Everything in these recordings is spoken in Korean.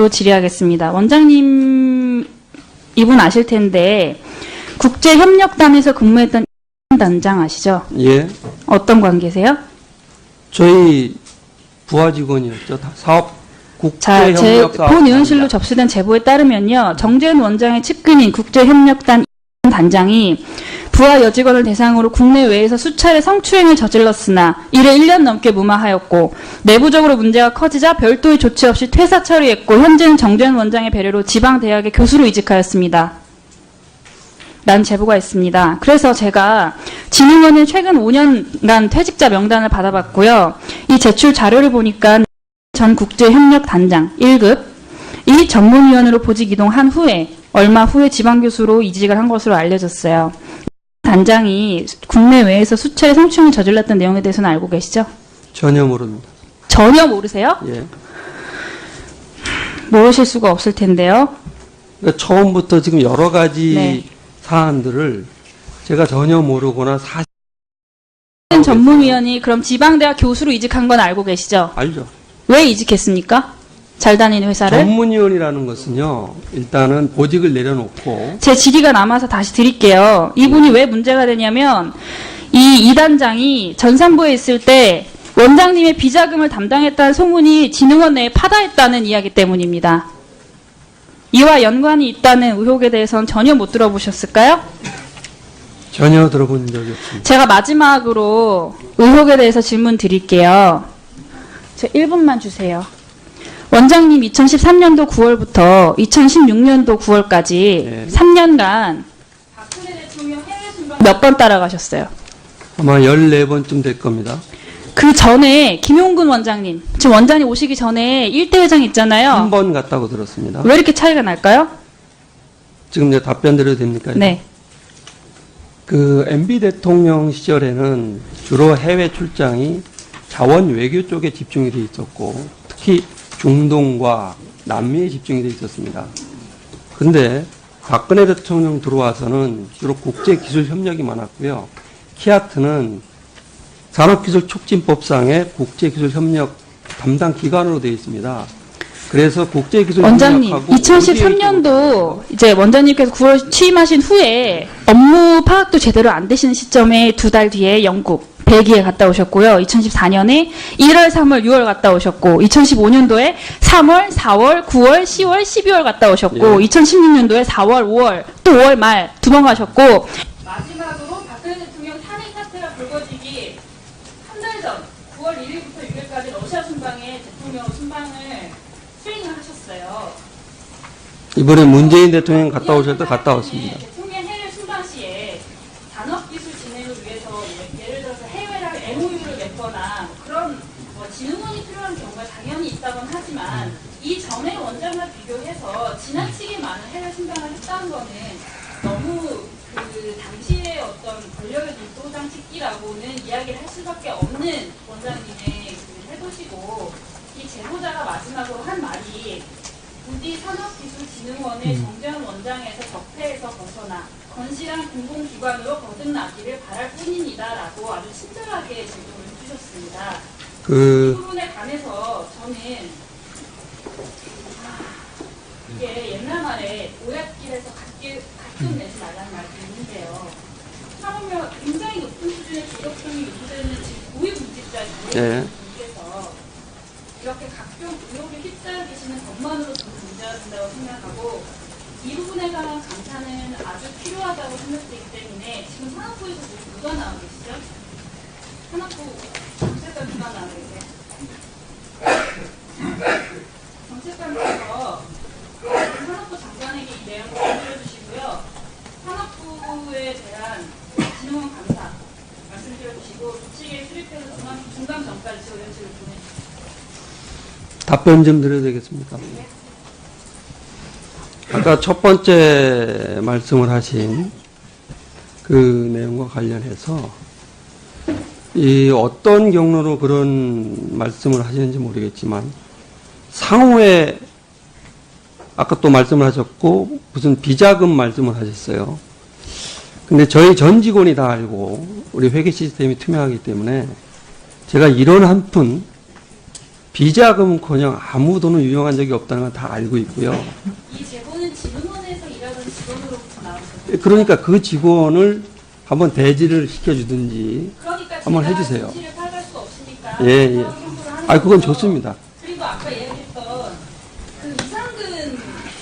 질의하겠습니다. 원장님, 이분 아실 텐데 국제협력단에서 근무했던 단장 아시죠? 예. 어떤 관계세요? 저희 부하 직원이었죠. 사업 자, 제 국제협력사업 본 의원실로 접수된 제보에 따르면요. 정재현 원장의 측근인 국제협력단 단장이 부하 여직원을 대상으로 국내외에서 수차례 성추행을 저질렀으나 이래 1년 넘게 무마하였고 내부적으로 문제가 커지자 별도의 조치 없이 퇴사 처리했고 현재는 정재현 원장의 배려로 지방대학의 교수로 이직하였습니다. 라는 제보가 있습니다. 그래서 제가 진흥원의 최근 5년간 퇴직자 명단을 받아봤고요. 이 제출 자료를 보니까 전 국제협력단장 1급 이 전문위원으로 보직 이동한 후에 얼마 후에 지방교수로 이직을 한 것으로 알려졌어요. 단장이 국내외에서 수차례 성추행을 저질렀던 내용에 대해서는 알고 계시죠? 전혀 모릅니다. 전혀 모르세요? 예. 모르실 수가 없을 텐데요. 그러니까 처음부터 지금 여러 가지 네. 사안들을 제가 전혀 모르거나 사실 전문위원이 그럼 지방대학 교수로 이직한 건 알고 계시죠? 알죠. 왜 이직했습니까? 잘 다니는 회사를? 전문위원이라는 것은요. 일단은 보직을 내려놓고 제 질의가 남아서 다시 드릴게요. 이분이 왜 문제가 되냐면 이 단장이 전산부에 있을 때 원장님의 비자금을 담당했다는 소문이 진흥원 내에 파다했다는 이야기 때문입니다. 이와 연관이 있다는 의혹에 대해서는 전혀 못 들어보셨을까요? 전혀 들어본 적이 없습니다. 제가 마지막으로 의혹에 대해서 질문 드릴게요. 저 1분만 주세요. 원장님 2013년도 9월부터 2016년도 9월까지 네. 3년간 박근혜 대통령 해외 순방 몇 번 따라가셨어요? 아마 14번쯤 될 겁니다. 그 전에 김용근 원장님, 지금 원장님 오시기 전에 1대 회장 있잖아요. 한 번 갔다고 들었습니다. 왜 이렇게 차이가 날까요? 지금 이제 답변 드려도 됩니까? 네. 그 MB 대통령 시절에는 주로 해외 출장이 자원 외교 쪽에 집중이 돼 있었고 특히 중동과 남미에 집중이 돼 있었습니다. 그런데 박근혜 대통령 들어와서는 주로 국제기술 협력이 많았고요. 키아트는 산업기술촉진법상의 국제기술 협력 담당 기관으로 되어 있습니다. 그래서 국제기술 원장님, 협력하고 2013년도 이제 원장님께서 9월 취임하신 후에 업무 파악도 제대로 안 되시는 시점에 2달 뒤에 영국, 벨기에 갔다 오셨고요. 2014년에 1월, 3월, 6월 갔다 오셨고 2015년도에 3월, 4월, 9월, 10월, 12월 갔다 오셨고 예. 2016년도에 4월, 5월, 또 5월 말 2번 가셨고 마지막으로 박근혜 대통령 탄핵 사태가 불거지기 한 달 전 9월 1일부터 6일까지 러시아 순방에 대통령 순방을 수행을 하셨어요. 이번에 문재인 대통령 갔다 오실 때 갔다 왔습니다. 대통령 해외 순방 시에 산업기술 진행을 위해서 예를 들어서 해외랑 MOU를 맺거나 그런 진흥원이 필요한 경우가 당연히 있다곤 하지만 이 전에 원장과 비교해서 지나치게 많은 해외 순방을 했다는 거는 너무 그 당시의 어떤 권력의 독도 장치기라고는 이야기를 할 수밖에 없는 원장님의 그 해보시고 이 제보자가 마지막으로 한 말이 부디 산업기술진흥원의 정재현 원장에서 적폐에서 벗어나 건실한 공공기관으로 거듭나기를 바랄 뿐입니다라고 아주 친절하게 질문을 해주셨습니다. 이 부분에 관해서 저는 이게 옛날 말에 오얏길에서 갓길 내지 말라는 말이 있는데요. 하물며 굉장히 높은 수준의 도덕성이 요구되는 지금 고위공직자 분께서 이렇게 각종 의혹에 휩싸여계시는 것만으로도 문제가 된다고 생각하고 이 부분에 관한 감사는 아주 필요하다고 생각되기 때문에 지금 산업부에서 누가 나오고 계시죠? 산업부 정책관 누가 나오고 계세요? 정책관께서 산업부 장관에게 이 내용을 전달해주시고요. 산업부에 대한 진흥원 감사 말씀드려주시고 조치에 수립해서 중간점까지 의원실을 보내주십시오. 답변 좀 드려도 되겠습니까? 아까 첫 번째 말씀을 하신 그 내용과 관련해서 이 어떤 경로로 그런 말씀을 하시는지 모르겠지만 상호에 아까 또 말씀을 하셨고 무슨 비자금 말씀을 하셨어요. 근데 저희 전 직원이 다 알고 우리 회계 시스템이 투명하기 때문에 제가 이런 한 푼 비자금은커녕 아무 돈을 유용한 적이 없다는 건 다 알고 있고요. 이 제보는 진흥원에서 일하던 직원으로부터 나왔어요. 그러니까 그 직원을 한번 대지를 시켜주든지 그러니까 한번 제가 해주세요. 진실을 팔갈 수 없으니까 예, 예. 그런 청구를 하는 아, 그건 거죠. 좋습니다. 그리고 아까 얘기했던 그 이상근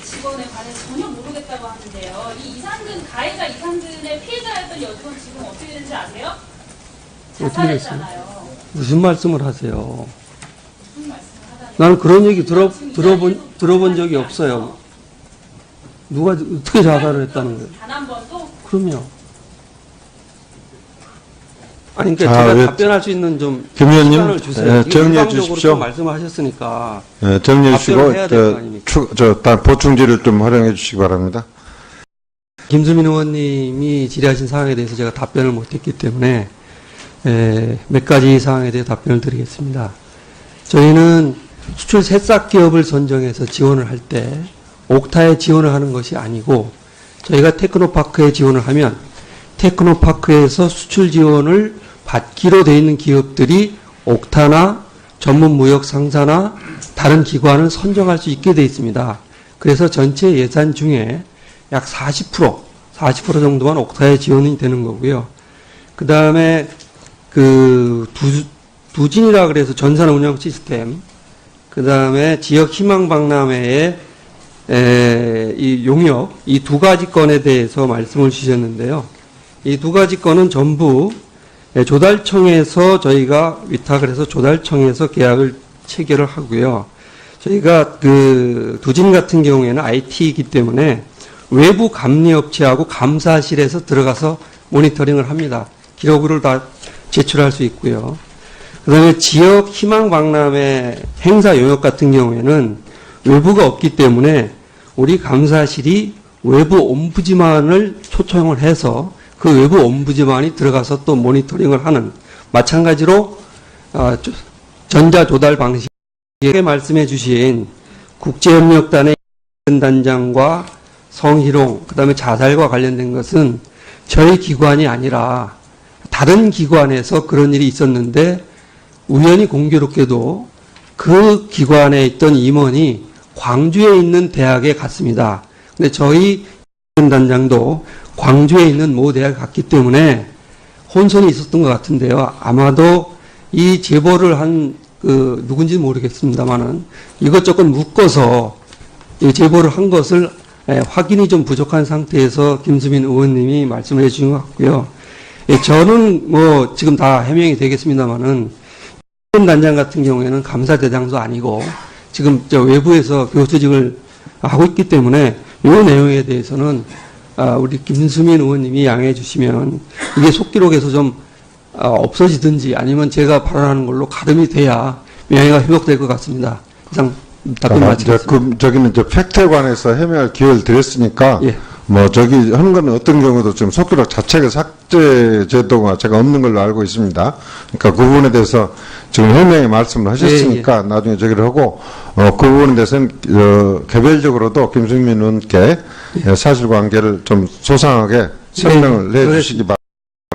직원에 관해서 전혀 모르겠다고 하는데요. 이 이상근 가해자 이상근의 피해자였던 여직원 지금 어떻게 되는지 아세요? 어떻게 됐어요? 자살했잖아요. 무슨 말씀을 하세요? 무슨 말씀을 하다니. 나는 그런 얘기 들어본 적이 없어요. 누가 어떻게 자살을 했다는 거예요? 단 한 번도? 그럼요. 아니, 그러니까 자, 제가 왜- 답변할 수 있는 좀 김 의원님, 시간을 주세요. 예, 이거 정리해 일방적으로 주십시오. 또 말씀하셨으니까. 정리해 주시고, 답변을 해야 될거 아닙니까? 다음 보충지를 좀 활용해 주시기 바랍니다. 김수민 의원님이 질의하신 사항에 대해서 제가 답변을 못했기 때문에 몇 가지 사항에 대해 답변을 드리겠습니다. 저희는 수출 새싹 기업을 선정해서 지원을 할 때 옥타에 지원을 하는 것이 아니고 저희가 테크노파크에 지원을 하면 테크노파크에서 수출 지원을 받기로 되어 있는 기업들이 옥타나 전문무역 상사나 다른 기관을 선정할 수 있게 되어 있습니다. 그래서 전체 예산 중에 약 40% 정도만 옥타에 지원이 되는 거고요. 그 다음에 그 두진이라 그래서 전산 운영 시스템, 그 다음에 지역 희망 박람회의 이 용역, 이 두 가지 건에 대해서 말씀을 주셨는데요. 이 두 가지 건은 전부 조달청에서 저희가 위탁을 해서 조달청에서 계약을 체결을 하고요. 저희가 그 두진 같은 경우에는 IT이기 때문에 외부 감리업체하고 감사실에서 들어가서 모니터링을 합니다. 기록으로 다 제출할 수 있고요. 그 다음에 지역 희망 박람회 행사 용역 같은 경우에는 외부가 없기 때문에 우리 감사실이 외부 옴부지만을 초청을 해서 그 외부 옴부지만이 들어가서 또 모니터링을 하는, 마찬가지로 전자조달 방식에 말씀해 주신 국제협력단의 단장과 성희롱, 그 다음에 자살과 관련된 것은 저희 기관이 아니라 다른 기관에서 그런 일이 있었는데 우연히 공교롭게도 그 기관에 있던 임원이 광주에 있는 대학에 갔습니다. 근데 저희 단장도 광주에 있는 모 대학에 갔기 때문에 혼선이 있었던 것 같은데요. 아마도 이 제보를 한 누군지 모르겠습니다만은 이것저것 묶어서 이 제보를 한 것을 확인이 좀 부족한 상태에서 김수민 의원님이 말씀을 해주신 것 같고요. 저는 뭐 지금 다 해명이 되겠습니다만은 단장 같은 경우에는 감사 대상도 아니고 지금 저 외부에서 교수직을 하고 있기 때문에 이 내용에 대해서는 우리 김수민 의원님이 양해해 주시면 이게 속기록에서 좀 없어지든지 아니면 제가 발언하는 걸로 가름이 돼야 명예가 회복될 것 같습니다. 이상 답변 마치겠습니다. 저기는 팩트에 관해서 해명할 기회를 드렸으니까, 예. 뭐 저기 하는 거는 어떤 경우도 지금 속기록 자체가 삭제 제도가 제가 없는 걸로 알고 있습니다. 그러니까 그 부분에 대해서 지금 해명의 말씀을 하셨으니까 나중에 저기를 하고 그 부분에 대해서는 개별적으로도 김승민 의원께 사실관계를 좀 소상하게 설명을 해주시기 바랍니다.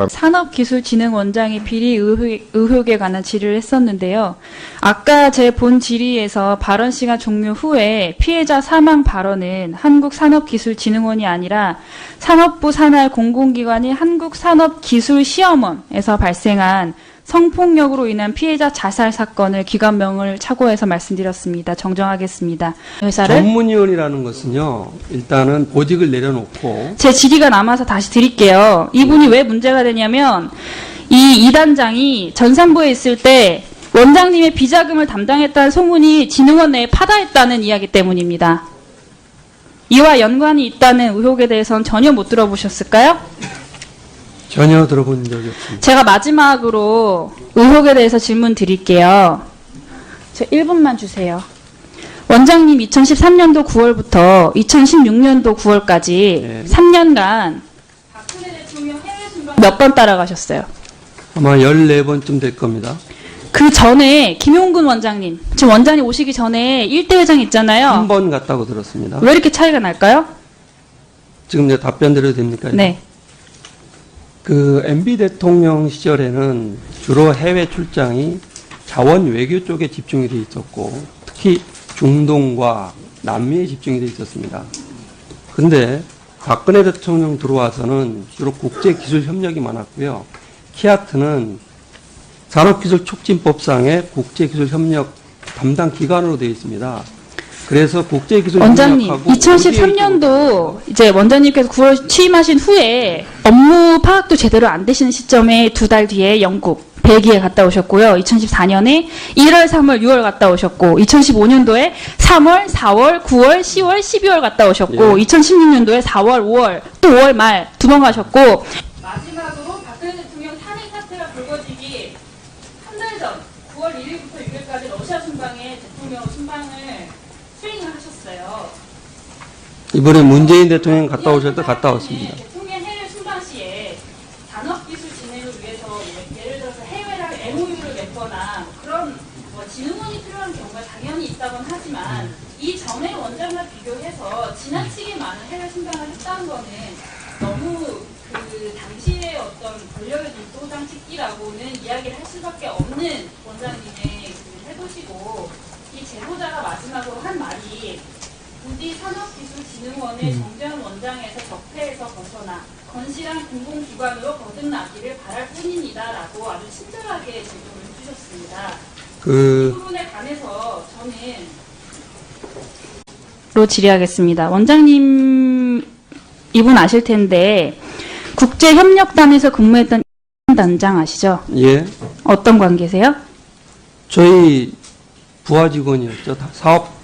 산업기술진흥원장의 비리 의혹에 관한 질의를 했었는데요. 아까 제 본 질의에서 발언 시간 종료 후에 피해자 사망 발언은 한국산업기술진흥원이 아니라 산업부 산하의 공공기관인 한국산업기술시험원에서 발생한 성폭력으로 인한 피해자 자살 사건을 기관명을 착오해서 말씀드렸습니다. 정정하겠습니다. 회사를 전문위원이라는 것은요, 일단은 보직을 내려놓고 제 질의가 남아서 다시 드릴게요. 이분이 왜 문제가 되냐면 이 단장이 전산부에 있을 때 원장님의 비자금을 담당했다는 소문이 진흥원 내에 파다했다는 이야기 때문입니다. 이와 연관이 있다는 의혹에 대해서는 전혀 못 들어보셨을까요? 전혀 들어본 적이 없습니다. 제가 마지막으로 의혹에 대해서 질문 드릴게요. 저 1분만 주세요. 원장님 2013년도 9월부터 2016년도 9월까지 네. 3년간 박근혜 대통령 해외 순방 몇 번 따라가셨어요? 아마 14번쯤 될 겁니다. 그 전에 김용근 원장님, 지금 원장님 오시기 전에 1대 회장 있잖아요. 한 번 갔다고 들었습니다. 왜 이렇게 차이가 날까요? 지금 내가 답변 드려도 됩니까? 네. 그 MB 대통령 시절에는 주로 해외 출장이 자원 외교 쪽에 집중이 돼 있었고 특히 중동과 남미에 집중이 돼 있었습니다. 그런데 박근혜 대통령 들어와서는 주로 국제기술 협력이 많았고요. 키아트는 산업기술촉진법상의 국제기술 협력 담당 기관으로 되어 있습니다. 그래서 국제기술 원장님, 협력하고 2013년도 이제 원장님께서 9월 취임하신 후에 업무 파악도 제대로 안 되시는 시점에 2달 뒤에 영국, 벨기에 갔다 오셨고요. 2014년에 1월, 3월, 6월 갔다 오셨고, 2015년도에 3월, 4월, 9월, 10월, 12월 갔다 오셨고, 예. 2016년도에 4월, 5월, 또 5월 말 2번 가셨고, 마지막으로 박근혜 대통령 탄핵 사태가 불거지기 한 달 전 9월 1일부터 6일까지 러시아 순방에 대통령 순방을 수행을 하셨어요. 이번에 문재인 대통령 갔다 오실 때 갔다 왔습니다. 대통령 해외 순방 시에 산업기술 진행을 위해서 예를 들어서 해외랑 MOU를 맺거나 그런 진흥원이 필요한 경우가 당연히 있다곤 하지만 이 전에 원장과 비교해서 지나치게 많은 해외 순방을 했다는 거는 너무 그 당시의 어떤 권력의 도장 찍기라고는 이야기를 할 수밖에 없는 원장님의 그 해보시고 이 제보자가 마지막으로 한 말이 부디 산업기술진흥원의 정재현 원장에서 적폐에서 벗어나 건실한 공공기관으로 거듭나기를 바랄 뿐입니다라고 아주 친절하게 제보를 해주셨습니다. 이 부분에 관해서 저는 로 질의하겠습니다. 원장님 이분 아실 텐데 국제협력단에서 근무했던 단장 아시죠? 예. 어떤 관계세요? 저희 부하 직원이었죠. 다 사업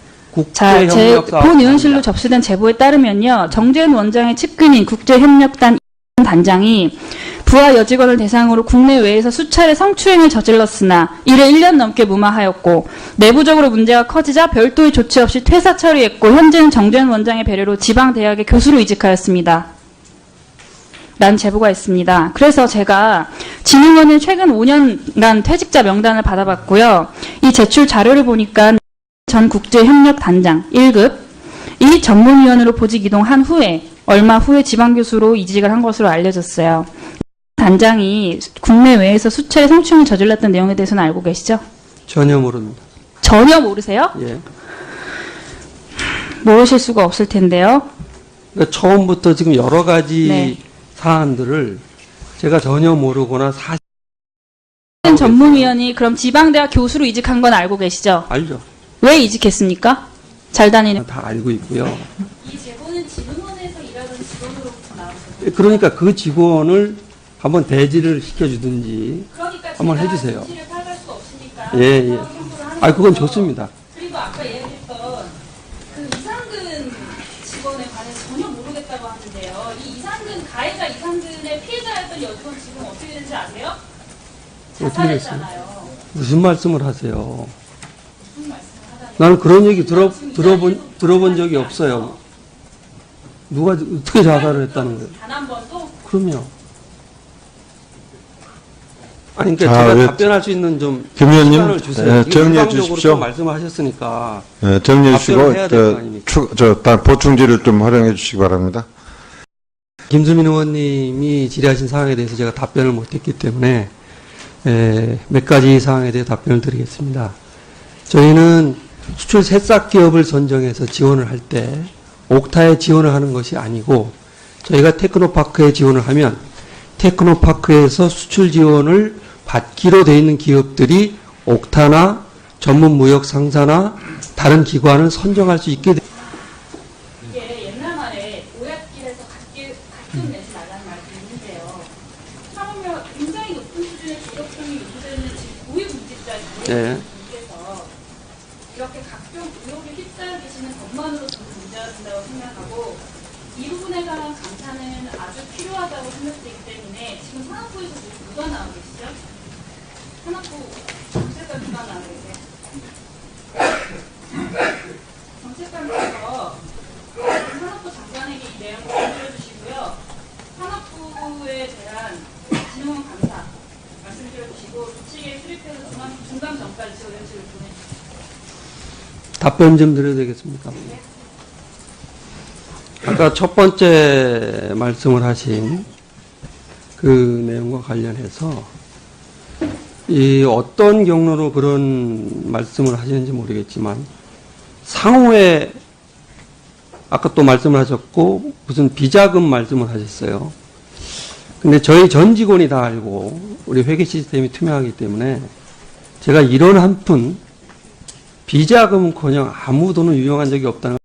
자, 제 국제협력사업 본 의원실로 접수된 제보에 따르면요. 정재현 원장의 측근인 국제협력단 단장이 부하 여직원을 대상으로 국내외에서 수차례 성추행을 저질렀으나 이를 1년 넘게 무마하였고 내부적으로 문제가 커지자 별도의 조치 없이 퇴사 처리했고 현재는 정재현 원장의 배려로 지방대학의 교수로 이직하였습니다. 라는 제보가 있습니다. 그래서 제가 진흥원의 최근 5년간 퇴직자 명단을 받아봤고요. 이 제출 자료를 보니까 전 국제협력단장 1급 이 전문위원으로 보직 이동한 후에 얼마 후에 지방교수로 이직을 한 것으로 알려졌어요. 단장이 국내외에서 수차례 성추행을 저질렀던 내용에 대해서는 알고 계시죠? 전혀 모릅니다. 전혀 모르세요? 예. 모르실 수가 없을 텐데요. 그러니까 처음부터 지금 여러 가지 네. 사안들을 제가 전혀 모르거나 사실 전문위원이 그럼 지방대학 교수로 이직한 건 알고 계시죠? 알죠. 왜 이직했습니까? 잘 다니는. 다 알고 있고요. 이 제보는 진흥원에서 일하던 직원으로부터 나왔어요. 그러니까 그 직원을 한번 대지를 시켜주든지 그러니까 한번 제가 해주세요. 진실을 파악할 수 없으니까 예, 예. 그런 청구를 하는 아, 그건 거죠. 좋습니다. 그리고 아까 얘기했던 그 이상근 직원에 관해서 전혀 모르겠다고 하는데요. 이 이상근 가해자 이상근의 피해자였던 여직원 지금 어떻게 되는지 아세요? 어떻게 됐어요? 자살했잖아요. 무슨 말씀을 하세요? 무슨 말씀을 하다니? 나는 그런 얘기 들어본 적이 없어요. 누가 어떻게 자살을 했다는 거예요? 단 한 번도? 그럼요. 아니, 그러니까 자, 제가 왜- 답변할 수 있는 좀 김 의원님, 시간을 주세요. 네, 이거 정리해 일방적으로 주십시오. 또 말씀하셨으니까 정리해 주시고 답변을 해야 될거 아닙니까? 다음 보충지를 좀 활용해 주시기 바랍니다. 김수민 의원님이 질의하신 사항에 대해서 제가 답변을 못했기 때문에 몇 가지 사항에 대해 답변을 드리겠습니다. 저희는 수출 새싹 기업을 선정해서 지원을 할 때 옥타에 지원을 하는 것이 아니고 저희가 테크노파크에 지원을 하면 테크노파크에서 수출 지원을 받기로 돼 있는 기업들이 옥타나 전문무역 상사나 다른 기관을 선정할 수 있게 됩니다. 이게 옛날 말에 오얏길에서 갓길 내지 말라는 말도 있는데요. 하물며 굉장히 높은 수준의 도덕성이 요구되는 지금 고위공직자 네. 분께서 이렇게 각종 의혹에 휩싸여 계시는 것만으로도 문제가 된다고 생각하고 이 부분에 관한 감사는 아주 필요하다고 생각되기 때문에 지금 산업부에서 누가 나오고 계시죠? 산업부 정책관 누가 나오고 계세요? 정책관께서 산업부 장관에게 이 내용을 전달해주시고요. 산업부에 대한 진흥원 감사 말씀드려주시고 조치에 수립해서 중간 전까지 의원실을 보내주십시오. 답변 좀 드려도 되겠습니까? 아까 첫 번째 말씀을 하신 그 내용과 관련해서 이 어떤 경로로 그런 말씀을 하시는지 모르겠지만 상호에 아까 또 말씀을 하셨고 무슨 비자금 말씀을 하셨어요. 근데 저희 전 직원이 다 알고 우리 회계 시스템이 투명하기 때문에 제가 이런 한 푼 비자금은커녕 아무 돈을 유용한 적이 없다는